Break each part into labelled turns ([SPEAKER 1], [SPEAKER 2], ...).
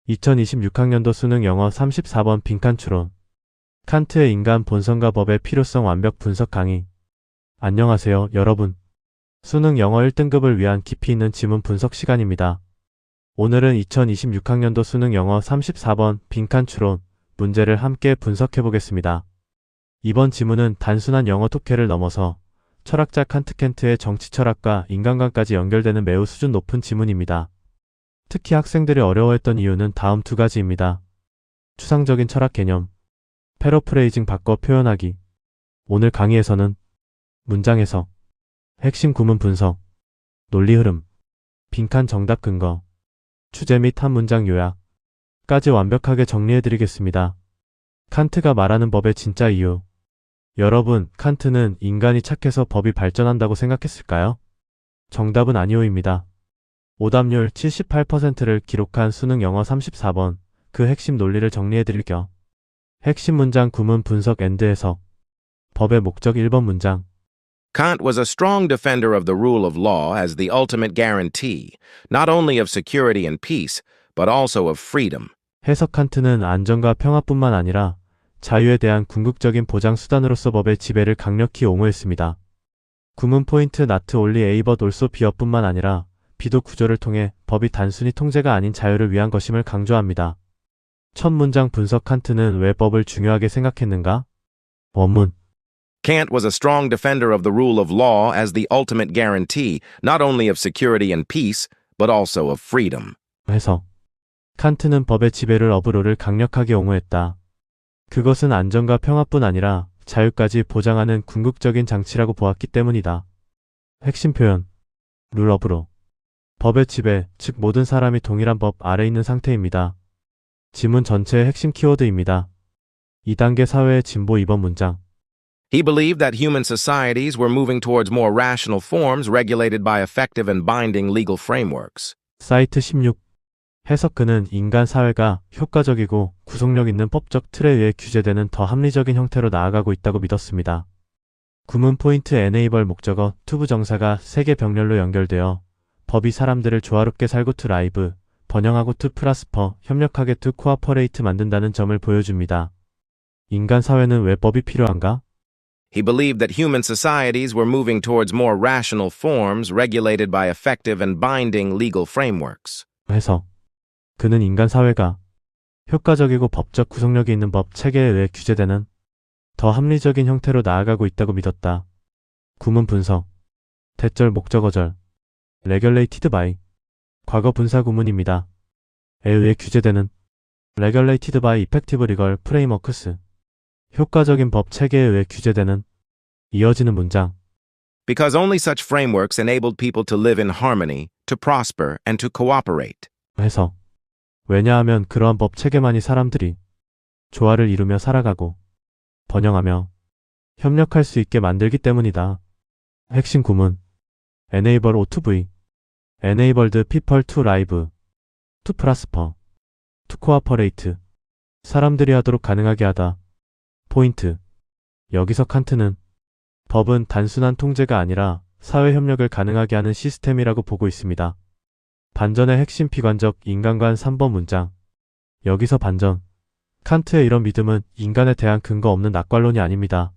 [SPEAKER 1] 2026학년도 수능 영어 34번 빈칸 추론. 칸트의 인간 본성과 법의 필요성 완벽 분석 강의. 안녕하세요, 여러분. 수능 영어 1등급을 위한 깊이 있는 지문 분석 시간입니다. 오늘은 2026학년도 수능 영어 34번 빈칸 추론 문제를 함께 분석해 보겠습니다. 이번 지문은 단순한 영어 독해를 넘어서 철학자 칸트의 정치 철학과 인간관까지 연결되는 매우 수준 높은 지문입니다. 특히 학생들이 어려워했던 이유는 다음 두 가지입니다. 추상적인 철학 개념, 패러프레이징 바꿔 표현하기. 오늘 강의에서는 문장 해석, 핵심 구문 분석, 논리 흐름, 빈칸 정답 근거, 주제 및 한 문장 요약까지 완벽하게 정리해드리겠습니다. 칸트가 말하는 법의 진짜 이유. 여러분, 칸트는 인간이 착해서 법이 발전한다고 생각했을까요? 정답은 아니오입니다. 오답률 78%를 기록한 수능 영어 34번, 그 핵심 논리를 정리해드릴 겸 핵심 문장 구문 분석 앤드 해석. 법의 목적 1번 문장.
[SPEAKER 2] Kant was a strong defender of the rule of law as the ultimate guarantee, not only of security and peace, but also of freedom.
[SPEAKER 1] 해석. 칸트는 안전과 평화뿐만 아니라 자유에 대한 궁극적인 보장 수단으로서 법의 지배를 강력히 옹호했습니다. 구문 포인트 not only A but also B뿐만 아니라 비도 구조를 통해 법이 단순히 통제가 아닌 자유를 위한 것임을 강조합니다. 첫 문장 분석. 칸트는 왜 법을 중요하게 생각했는가? 원문.
[SPEAKER 2] Kant was a strong defender of the rule of law as the ultimate guarantee, not only of security and peace, but also of freedom.
[SPEAKER 1] 해석. 칸트는 법의 지배를 어브로를 강력하게 옹호했다. 그것은 안전과 평화뿐 아니라 자유까지 보장하는 궁극적인 장치라고 보았기 때문이다. 핵심 표현. 룰 어브로. 법의 지배, 즉 모든 사람이 동일한 법 아래 있는 상태입니다. 지문 전체의 핵심 키워드입니다. 2단계 사회의 진보 2번 문장.
[SPEAKER 2] He believed that human societies were moving towards more rational forms regulated by effective and binding legal frameworks.
[SPEAKER 1] 사이트 16. 해석. 그는 인간 사회가 효과적이고 구속력 있는 법적 틀에 의해 규제되는 더 합리적인 형태로 나아가고 있다고 믿었습니다. 구문 포인트 enable 목적어 투부 정사가 세계 병렬로 연결되어 법이 사람들을 조화롭게 살고 to live, 번영하고 to prosper, 협력하게 to cooperate 만든다는 점을 보여줍니다. 인간 사회는 왜 법이 필요한가?
[SPEAKER 2] He believed that human societies were moving towards more rational forms regulated by effective and binding legal frameworks.
[SPEAKER 1] 해석. 그는 인간 사회가 효과적이고 법적 구속력이 있는 법 체계에 의해 규제되는 더 합리적인 형태로 나아가고 있다고 믿었다. 구문 분석. 대절 목적어절. regulated by. 과거 분사 구문입니다. 에 의해 규제되는 regulated by effective legal frameworks. 효과적인 법 체계에 의해 규제되는. 이어지는 문장.
[SPEAKER 2] Because only such frameworks enabled people to live in harmony, to prosper, and to cooperate.
[SPEAKER 1] 해석. 왜냐하면 그러한 법 체계만이 사람들이 조화를 이루며 살아가고 번영하며 협력할 수 있게 만들기 때문이다. 핵심 구문. enable O2V. enabled people to live, to prosper, to cooperate. 사람들이 하도록 가능하게 하다. 포인트. 여기서 칸트는 법은 단순한 통제가 아니라 사회 협력을 가능하게 하는 시스템이라고 보고 있습니다. 반전의 핵심 비관적 인간관 3번 문장. 여기서 반전. 칸트의 이런 믿음은 인간에 대한 근거 없는 낙관론이 아닙니다.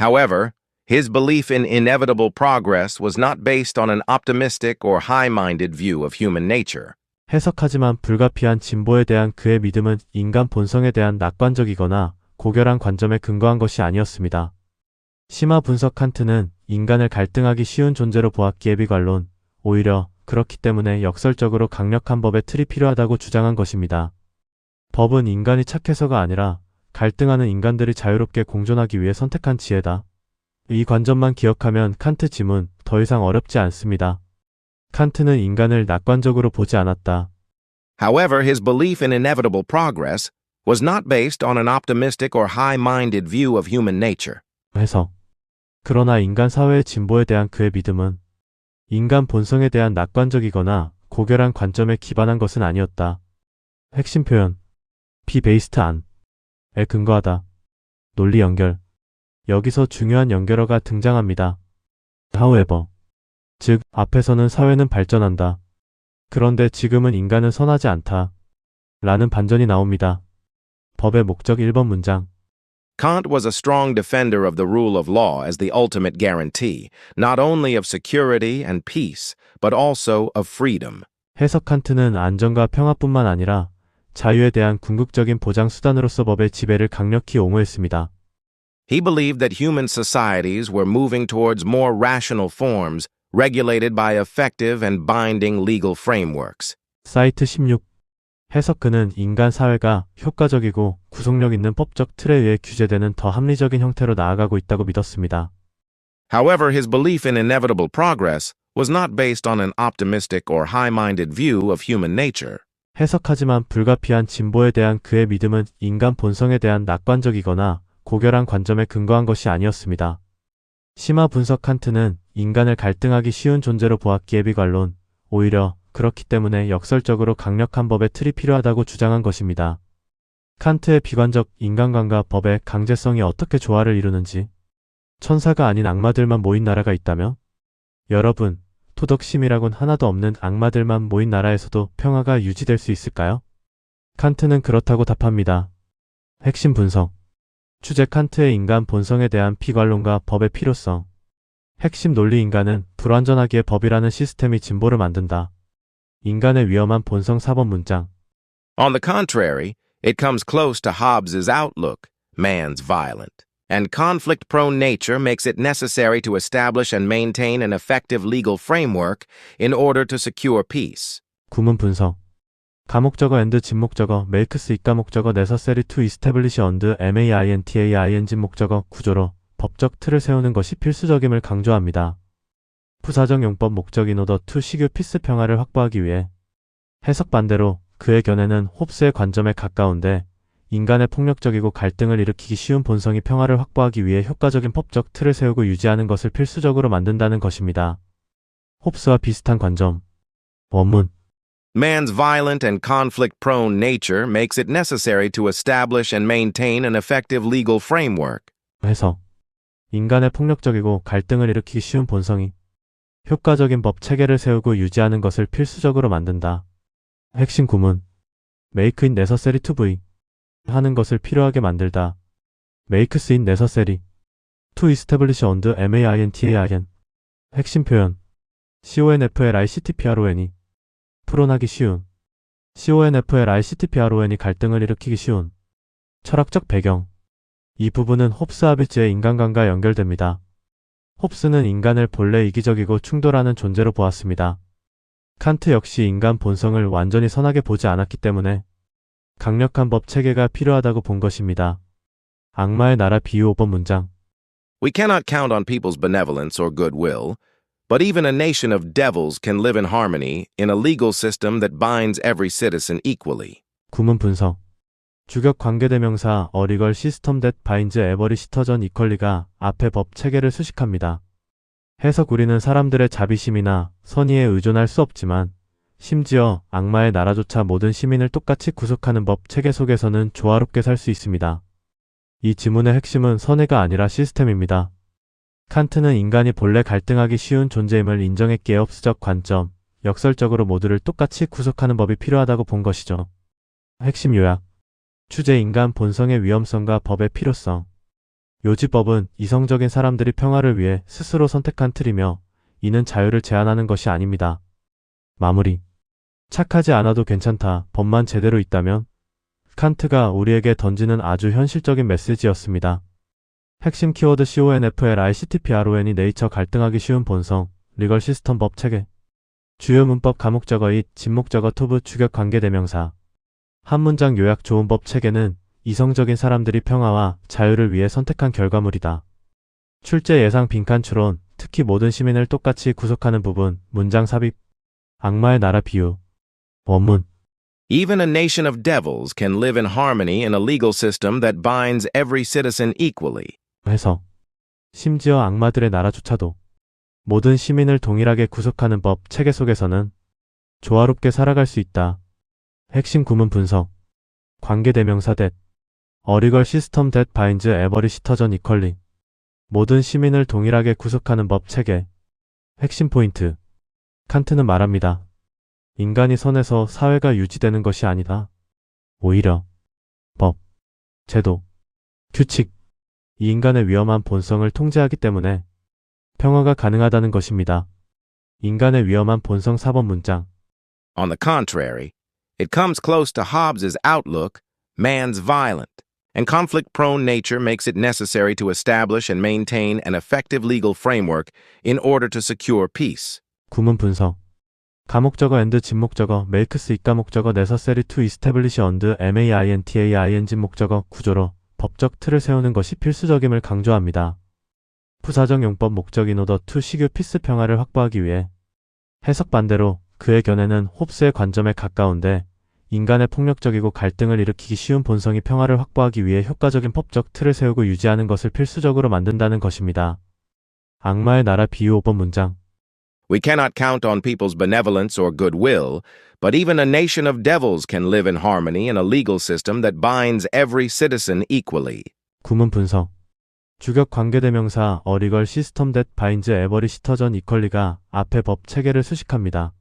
[SPEAKER 2] However, his belief in inevitable progress was not based on an optimistic or high-minded view of human nature.
[SPEAKER 1] 해석하지만 불가피한 진보에 대한 그의 믿음은 인간 본성에 대한 낙관적이거나 고결한 관점에 근거한 것이 아니었습니다. 심화 분석. 칸트는 인간을 갈등하기 쉬운 존재로 보았기에 비관론, 오히려 그렇기 때문에 역설적으로 강력한 법의 틀이 필요하다고 주장한 것입니다. 법은 인간이 착해서가 아니라 갈등하는 인간들이 자유롭게 공존하기 위해 선택한 지혜다. 이 관점만 기억하면 칸트 지문 더 이상 어렵지 않습니다. 칸트는 인간을 낙관적으로 보지 않았다.
[SPEAKER 2] However, his belief in inevitable progress was not based on an optimistic or high-minded view of human nature.
[SPEAKER 1] 해석. 그러나 인간 사회의 진보에 대한 그의 믿음은 인간 본성에 대한 낙관적이거나 고결한 관점에 기반한 것은 아니었다. 핵심 표현. be based on에 근거하다. 논리 연결. 여기서 중요한 연결어가 등장합니다. however. 즉, 앞에서는 사회는 발전한다. 그런데 지금은 인간은 선하지 않다. 라는 반전이 나옵니다. 법의 목적 1번 문장.
[SPEAKER 2] Kant was a strong defender of the rule of law as the ultimate guarantee, not only of security and peace, but also of freedom.
[SPEAKER 1] 해석 칸트는 안전과 평화뿐만 아니라 자유에 대한 궁극적인 보장 수단으로서 법의 지배를 강력히 옹호했습니다.
[SPEAKER 2] He believed that human societies were moving towards more rational forms, regulated by effective and binding legal frameworks.
[SPEAKER 1] 사이트 16. 해석 그는 인간 사회가 효과적이고 구속력 있는 법적 틀에 의해 규제되는 더 합리적인 형태로 나아가고 있다고 믿었습니다.
[SPEAKER 2] However, his belief in inevitable progress was not based on an optimistic or high-minded view of human nature.
[SPEAKER 1] 해석하지만 불가피한 진보에 대한 그의 믿음은 인간 본성에 대한 낙관적이거나 고결한 관점에 근거한 것이 아니었습니다. 심화 분석 칸트는 인간을 갈등하기 쉬운 존재로 보았기에 비관론, 오히려 그렇기 때문에 역설적으로 강력한 법의 틀이 필요하다고 주장한 것입니다. 칸트의 비관적 인간관과 법의 강제성이 어떻게 조화를 이루는지, 천사가 아닌 악마들만 모인 나라가 있다면? 여러분, 도덕심이라곤 하나도 없는 악마들만 모인 나라에서도 평화가 유지될 수 있을까요? 칸트는 그렇다고 답합니다. 핵심 분석. 주제 칸트의 인간 본성에 대한 비관론과 법의 필요성. 핵심 논리 인간은 불완전하기에 법이라는 시스템이 진보를 만든다. 인간의 위험한 본성 4번 문장.
[SPEAKER 2] On the contrary, it comes close to Hobbes's outlook, man's violent, and conflict-prone nature makes it necessary to establish and maintain an effective legal framework in order to secure peace.
[SPEAKER 1] 구문 분석. 가목적어 and 진목적어 makes 입가목적어 necessary to establish and maintain 목적어 구조로 법적 틀을 세우는 것이 필수적임을 강조합니다. 부사적 용법 목적 in order to secure peace 평화를 확보하기 위해. 해석 반대로 그의 견해는 홉스의 관점에 가까운데 인간의 폭력적이고 갈등을 일으키기 쉬운 본성이 평화를 확보하기 위해 효과적인 법적 틀을 세우고 유지하는 것을 필수적으로 만든다는 것입니다. 홉스와 비슷한 관점. 원문.
[SPEAKER 2] Man's violent and conflict-prone nature makes it necessary to establish and maintain an effective legal framework.
[SPEAKER 1] 해석. 인간의 폭력적이고 갈등을 일으키기 쉬운 본성이 효과적인 법 체계를 세우고 유지하는 것을 필수적으로 만든다. 핵심 구문. make it necessary to be. 하는 것을 필요하게 만들다. makes it necessary. to establish and maintain. 핵심 표현. conflictron이 풀어나기 쉬운. conflictron이 갈등을 일으키기 쉬운. 철학적 배경. 이 부분은 홉스 아비츠의 인간관과 연결됩니다. 홉스는 인간을 본래 이기적이고 충돌하는 존재로 보았습니다. 칸트 역시 인간 본성을 완전히 선하게 보지 않았기 때문에 강력한 법 체계가 필요하다고 본 것입니다. 악마의 나라 비유 5번 문장.
[SPEAKER 2] We cannot count on people's benevolence or goodwill, but even a nation of devils can live in harmony in a legal system that binds every citizen equally.
[SPEAKER 1] 구문 분석. 주격 관계대명사 어리걸 시스템 that binds every citizen equally가 앞에 법 체계를 수식합니다. 해석 우리는 사람들의 자비심이나 선의에 의존할 수 없지만 심지어 악마의 나라조차 모든 시민을 똑같이 구속하는 법 체계 속에서는 조화롭게 살 수 있습니다. 이 지문의 핵심은 선의가 아니라 시스템입니다. 칸트는 인간이 본래 갈등하기 쉬운 존재임을 인정했기에 홉스적 관점, 역설적으로 모두를 똑같이 구속하는 법이 필요하다고 본 것이죠. 핵심 요약. 주제 인간 본성의 위험성과 법의 필요성. 요지법은 이성적인 사람들이 평화를 위해 스스로 선택한 틀이며 이는 자유를 제한하는 것이 아닙니다. 마무리. 착하지 않아도 괜찮다. 법만 제대로 있다면? 칸트가 우리에게 던지는 아주 현실적인 메시지였습니다. 핵심 키워드 conflictron이 네이처 갈등하기 쉬운 본성, 리걸 시스템 법 체계. 주요 문법 가목적어 it, 진목적어 to 주격 관계대명사. 한 문장 요약 좋은 법 체계는 이성적인 사람들이 평화와 자유를 위해 선택한 결과물이다. 출제 예상 빈칸 추론, 특히 모든 시민을 똑같이 구속하는 부분, 문장 삽입. 악마의 나라 비유. 원문.
[SPEAKER 2] Even a nation of devils can live in harmony in a legal system that binds every citizen equally.
[SPEAKER 1] 해석. 심지어 악마들의 나라조차도 모든 시민을 동일하게 구속하는 법 체계 속에서는 조화롭게 살아갈 수 있다. 핵심 구문 분석. 관계대명사 that. 어리걸 시스템 that binds every citizen equally. 모든 시민을 동일하게 구속하는 법 체계. 핵심 포인트. 칸트는 말합니다. 인간이 선해서 사회가 유지되는 것이 아니다. 오히려 법, 제도, 규칙, 이 인간의 위험한 본성을 통제하기 때문에 평화가 가능하다는 것입니다. 인간의 위험한 본성 4번 문장.
[SPEAKER 2] On the contrary, it comes close to Hobbes's outlook, man's violent, and conflict-prone nature makes it necessary to establish and maintain an effective legal framework in order to secure peace.
[SPEAKER 1] 구문 분석. 가목적어 and 진목적어 makes 입가목적어 necessary to establish and main 목적어 구조로 법적 틀을 세우는 것이 필수적임을 강조합니다. 부사적 용법 목적 in order to secure peace 평화를 확보하기 위해. 해석 반대로 그의 견해는 홉스의 관점에 가까운데 인간의 폭력적이고 갈등을 일으키기 쉬운 본성이 평화를 확보하기 위해 효과적인 법적 틀을 세우고 유지하는 것을 필수적으로 만든다는 것입니다. 악마의 나라 비유 5번 문장.
[SPEAKER 2] We cannot count on people's benevolence or goodwill, but even a nation of devils can live in harmony in a legal system that binds every citizen equally.
[SPEAKER 1] 구문 분석. 주격 관계대명사 어리걸 시스템 that binds every citizen equally가 앞에 법 체계를 수식합니다.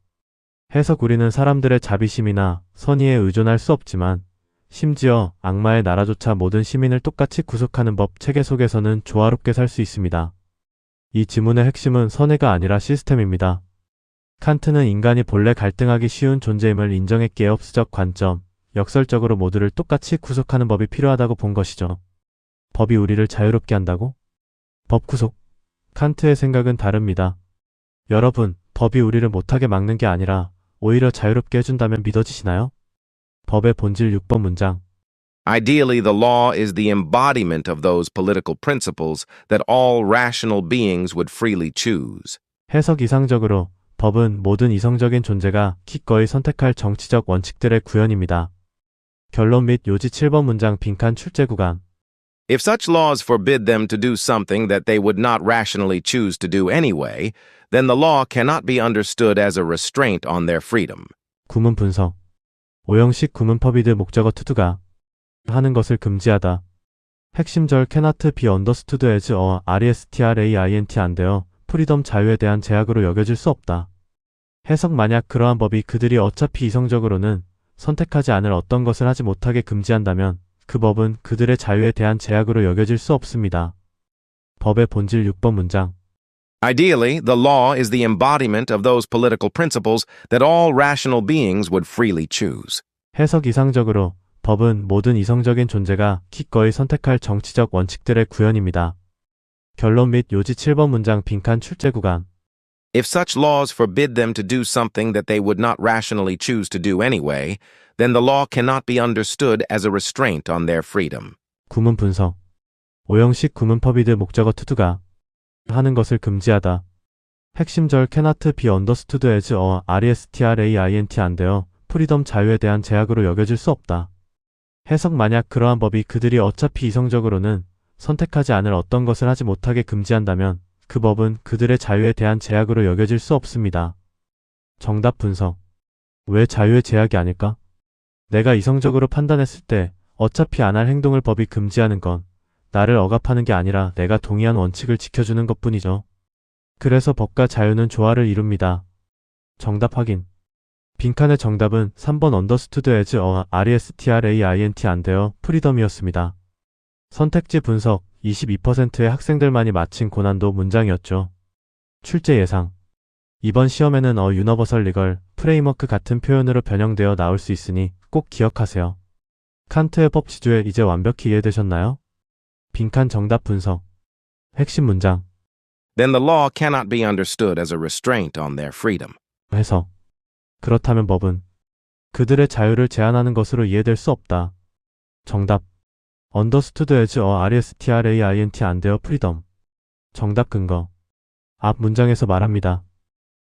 [SPEAKER 1] 해석 우리는 사람들의 자비심이나 선의에 의존할 수 없지만 심지어 악마의 나라조차 모든 시민을 똑같이 구속하는 법 체계 속에서는 조화롭게 살 수 있습니다. 이 지문의 핵심은 선의가 아니라 시스템입니다. 칸트는 인간이 본래 갈등하기 쉬운 존재임을 인정했기에 홉스적 관점, 역설적으로 모두를 똑같이 구속하는 법이 필요하다고 본 것이죠. 법이 우리를 자유롭게 한다고? 법 구속. 칸트의 생각은 다릅니다. 여러분, 법이 우리를 못하게 막는 게 아니라 오히려 자유롭게 해준다면 믿어지시나요? 법의 본질 6번 문장.
[SPEAKER 2] Ideally, the law is the embodiment of those political principles that all rational beings would freely choose.
[SPEAKER 1] 해석 이상적으로 법은 모든 이성적인 존재가 기꺼이 선택할 정치적 원칙들의 구현입니다. 결론 및 요지 7번 문장 빈칸 출제 구간.
[SPEAKER 2] If such laws forbid them to do something that they would not rationally choose to do anyway, then the law cannot be understood as a restraint on their freedom.
[SPEAKER 1] 구문 분석. 오형식 구문 퍼비드 목적어 투두가 하는 것을 금지하다. 핵심절 cannot be understood as a restraint 안 되어 프리덤 자유에 대한 제약으로 여겨질 수 없다. 해석 만약 그러한 법이 그들이 어차피 이성적으로는 선택하지 않을 어떤 것을 하지 못하게 금지한다면 그 법은 그들의 자유에 대한 제약으로 여겨질 수 없습니다. 법의 본질 6번 문장.
[SPEAKER 2] Ideally, the law is the embodiment of those political principles that all rational beings would freely choose.
[SPEAKER 1] 해석 이상적으로 법은 모든 이성적인 존재가 기꺼이 선택할 정치적 원칙들의 구현입니다. 결론 및 요지 7번 문장 빈칸 출제 구간.
[SPEAKER 2] If such laws forbid them to do something that they would not rationally choose to do anyway, then the law cannot be understood as a restraint on their freedom.
[SPEAKER 1] 구문 분석. 오형식 구문 퍼비드 목적어 투두가 하는 것을 금지하다. 핵심절 cannot be understood as a restraint 안 되어 프리덤 자유에 대한 제약으로 여겨질 수 없다. 해석 만약 그러한 법이 그들이 어차피 이성적으로는 선택하지 않을 어떤 것을 하지 못하게 금지한다면 그 법은 그들의 자유에 대한 제약으로 여겨질 수 없습니다. 정답 분석. 왜 자유의 제약이 아닐까? 내가 이성적으로 판단했을 때 어차피 안 할 행동을 법이 금지하는 건 나를 억압하는 게 아니라 내가 동의한 원칙을 지켜주는 것뿐이죠. 그래서 법과 자유는 조화를 이룹니다. 정답 확인. 빈칸의 정답은 3번 understood as a restraint 안 되어 프리덤이었습니다. 선택지 분석 22%의 학생들만이 맞힌 고난도 문장이었죠. 출제 예상. 이번 시험에는 universal legal 프레임워크 같은 표현으로 변형되어 나올 수 있으니 꼭 기억하세요. 칸트의 법 지주에 이제 완벽히 이해되셨나요? 빈칸 정답 분석. 핵심 문장.
[SPEAKER 2] Then the law cannot be understood as a restraint on their freedom.
[SPEAKER 1] 해석. 그렇다면 법은 그들의 자유를 제한하는 것으로 이해될 수 없다. 정답. understood as a restraint 안 되어 freedom. 정답 근거. 앞 문장에서 말합니다.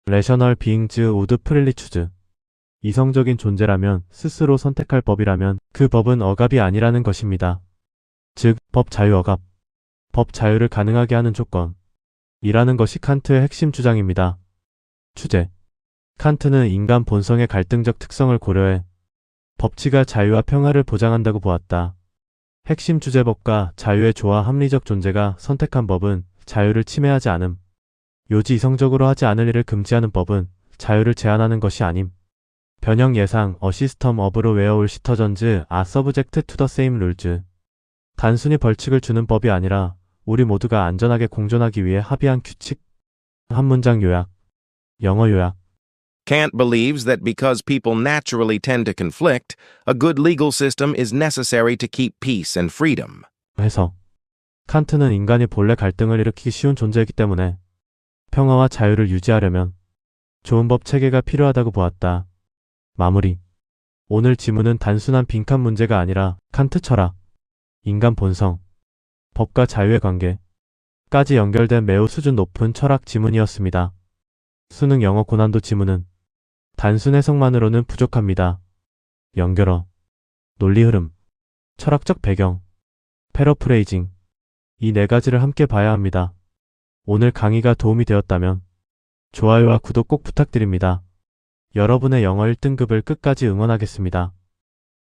[SPEAKER 1] rational beings would freely choose. 이성적인 존재라면 스스로 선택할 법이라면 그 법은 억압이 아니라는 것입니다. 즉, 법 자유 억압. 법 자유를 가능하게 하는 조건. 이라는 것이 칸트의 핵심 주장입니다. 추제. 칸트는 인간 본성의 갈등적 특성을 고려해 법치가 자유와 평화를 보장한다고 보았다. 핵심 주제법과 자유의 조화 합리적 존재가 선택한 법은 자유를 침해하지 않음. 요지 이성적으로 하지 않을 일을 금지하는 법은 자유를 제한하는 것이 아님. 변형 예상, a system of where all citizens are subject to the same rules. 단순히 벌칙을 주는 법이 아니라 우리 모두가 안전하게 공존하기 위해 합의한 규칙. 한 문장 요약. 영어 요약.
[SPEAKER 2] Kant believes that because people naturally tend to conflict, a good legal system is necessary to keep peace and freedom.
[SPEAKER 1] 해석. 칸트는 인간이 본래 갈등을 일으키기 쉬운 존재이기 때문에 평화와 자유를 유지하려면 좋은 법 체계가 필요하다고 보았다. 마무리. 오늘 지문은 단순한 빈칸 문제가 아니라 칸트 철학, 인간 본성, 법과 자유의 관계까지 연결된 매우 수준 높은 철학 지문이었습니다. 수능 영어 고난도 지문은 단순 해석만으로는 부족합니다. 연결어, 논리 흐름, 철학적 배경, 패러프레이징, 이 네 가지를 함께 봐야 합니다. 오늘 강의가 도움이 되었다면 좋아요와 구독 꼭 부탁드립니다. 여러분의 영어 1등급을 끝까지 응원하겠습니다.